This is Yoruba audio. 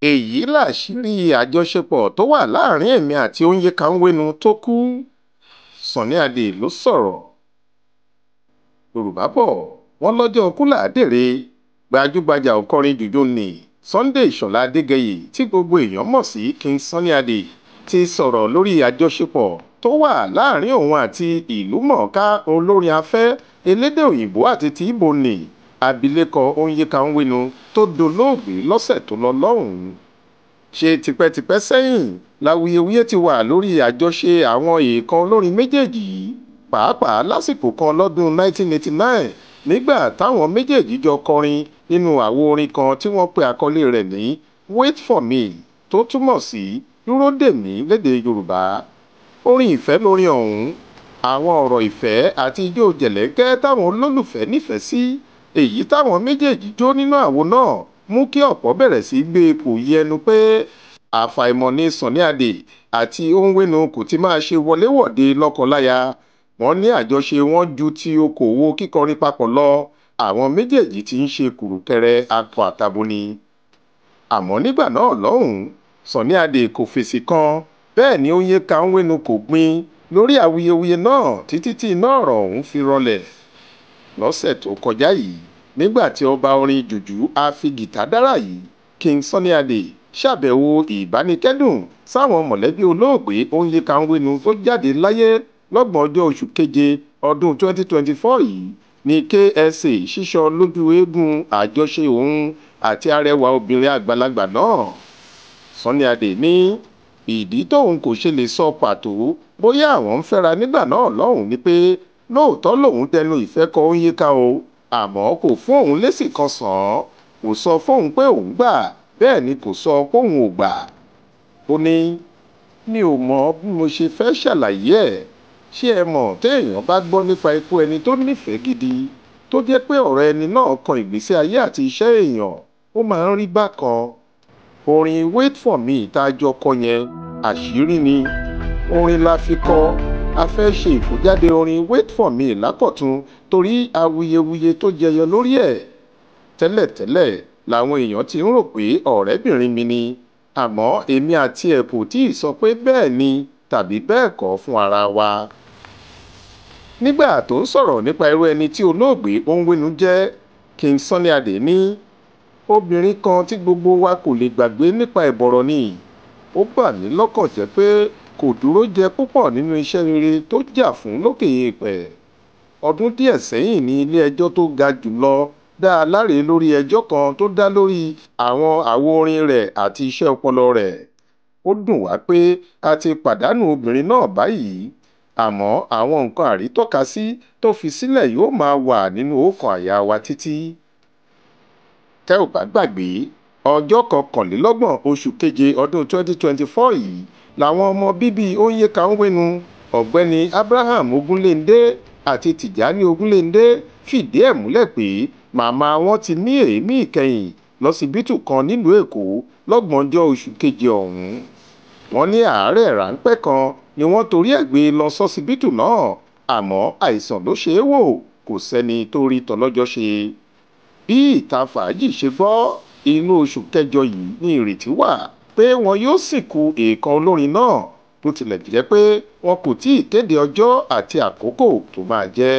èyí láṣìírí àjọṣepọ̀ tó wà láàrin èmi àti Onyekanwenu tó kú. Sunny Adé ló sọ̀rọ̀. Yorùbá bọ̀ wọ́n lọ́jọ́ kú làádèrè. Gbajúgbajà òǹkọrin jùjú nì Sunday Ìṣọ̀lá Adégẹyè tí gbogbo èèyàn mọ̀ sí King Sunny Adé ti sọ̀rọ̀ lórí àjọṣepọ̀ tó wà láàrin òun àti ìlúmọ̀ọ́ká olórin afẹ́ elédè òyìnbó àti ti Ìgbò nì abilékọ Onyekanwenu tó dolóògbé lọ́sẹ̀ tó lọ lọ́hùn-ún. Ṣe tipẹ́tipẹ́ sẹ́yìn lawuyewuye ti wà lórí àjọṣe àwọn èèkàn olórin méjèèjì yìí, pàápàá lásìkò kan lọ́dún 1989 nígbà táwọn méjèèjì jọ kọrin nínú àwo orin kan tí wọ́n pe àkọlé rẹ̀ ní Wait for me tó túmọ̀ sí dúró dè mí lédè Yorùbá. Orin ìfẹ́ lórin ọ̀hún, àwọn ọ̀rọ̀ ìfẹ́ àti ijó jẹ̀lẹ́ńkẹ́ táwọn olólùfẹ́ nífẹ̀ẹ́ sí èyí táwọn méjèèjì jó nínú àwo náà mú kí ọ̀pọ̀ bẹ̀rẹ̀ sí gbé ipò yí ẹnu pé àfàìmọ̀ ni Sunny Adé àti Onwenu kò ti máa ṣe wọléwọ̀de lọ́kọláya. Wọ́n ní àjọṣe wọn ju ti okòwò kíkọrin papọ̀ lọ, àwọn méjèèjì tí ń ṣe kùrùkẹrẹ akọ àtabo ni. Àmọ́ nígbà náà lọ́hùn-ún, Sunny Adé kò fèsì kan, bẹ́ẹ̀ ni Onyekanwenu kò gbìn lórí awuyewuye náà títí tí iná ọ̀rọ̀ ọ̀hún fi rọlẹ̀. Lọ́sẹ̀ tó kọjá yìí, nígbà tí ọba orin jùjú afigìtàdára yìí King Sunny Adé ṣàbẹ̀wò ìbánikẹ́dùn sáwọn mọ̀lẹ́bí olóògbé Onyekanwenu tó jáde láyé lọ́gbọ̀n ọjọ́ oṣù keje ọdún 2024 yìí ní KSA ṣíṣọ lójú eégún àjọṣe òun àti arẹwà obìnrin àgbàlagbà náà. Sunny Adé ní ìdí tóun kò ṣe lè sọ pàtó bóyá àwọn ń fẹ́ra nígbà náà lọ́hùn-ún ni pé lóòótọ́ lòun tẹnu ìfẹ́ kọ Onyeka o, àmọ́ kò fún òun lésì kan sàn án, kò sọ fóun pé òun gbà, bẹ́ẹ̀ ni kò sọ póun ò gbà. Ó ní mi ò mọ bí mo ṣe fẹ́ ṣàlàyé ẹ̀. Ṣé ẹ mọ̀ téèyàn bá gbọ́ nípa ikú ẹni tó nífẹ̀ẹ́ gidi tó jẹ́ pé ọ̀rọ̀ ẹni náà kan ìgbésí ayé àti iṣẹ́ èèyàn, ó máa ń rí bákan. Orin Wait for me tá a jọ kọ yẹn àṣírí ni. Orin la fi kọ. A fẹ́ ṣe ìfòjáde orin Wait for me lákọ̀tun torí awuyewuye tó jẹyọ lórí ẹ̀. Tẹ́lẹ̀tẹ́lẹ̀ làwọn èèyàn ti ń rò pé ọ̀rẹ́bìnrin mi ni, àmọ́ èmi àti ẹ̀ kò tíì sọ pé bẹ́ẹ̀ ni tàbí bẹ́ẹ̀ kọ́ fún ara wa. Nígbà tó ń sọ̀rọ̀ nípa irú ẹni tí olóògbé Onwenu jẹ́, King Sunny Adé ní obìnrin kan tí gbogbo wa kò lè gbàgbé nípa ìbọ̀rọ̀ ni. Ó bà mí lọ́kàn jẹ́ pé kò dúró jẹ púpọ̀ nínú iṣẹ́ rere tó jà fún lókè èèpẹ̀. Ọdún díẹ̀ sẹ́yìn ní ilé ẹjọ́ tó ga jù lọ dá a láre lórí ẹjọ́ kan tó dá lórí àwọn àwo orin rẹ̀ àti iṣẹ́ ọpọlọ rẹ̀. Ó dùn wá pé a ti pàdánù obìnrin náà báyìí, àmọ́ àwọn nǹkan àrítọ́kasí tó fi sílẹ̀ yóò máa wà nínú ọkàn àyà wa títí. Tẹ́ ò bá gbàgbé, ọjọ́ 21 oṣù keje ọdún 2024 yìí làwọn ọmọ bíbí Onyekanwenu ọ̀gbẹ́ni Abraham Ogunléndé àti Tìjání Ogunléndé fìdí ẹ̀ múlẹ̀ pé màmá wọn ti ní èémí ìkẹyìn lọ́sibítù kan nílùú Èkó lọ́gbọ̀njọ́ oṣù keje ọ̀hún. Wọ́n ní àárẹ̀ ráńpẹ́ kan ni wọ́n torí ẹ̀ gbé lọ sọ́sibítù náà, àmọ́ àìsàn ló ṣe é wò, kò sẹ́ni tó rí tọlọ́jọ́ ṣe. Bí ìta fàájì ṣe gbọ́, inú oṣù kẹjọ yìí ní ìrètí wà pé wọn yóò sìnkú èèkàn olórin náà, bó tilẹ̀ jẹ́ pé wọn kò tíì kéde ọjọ́ àti àkókò tó máa jẹ́.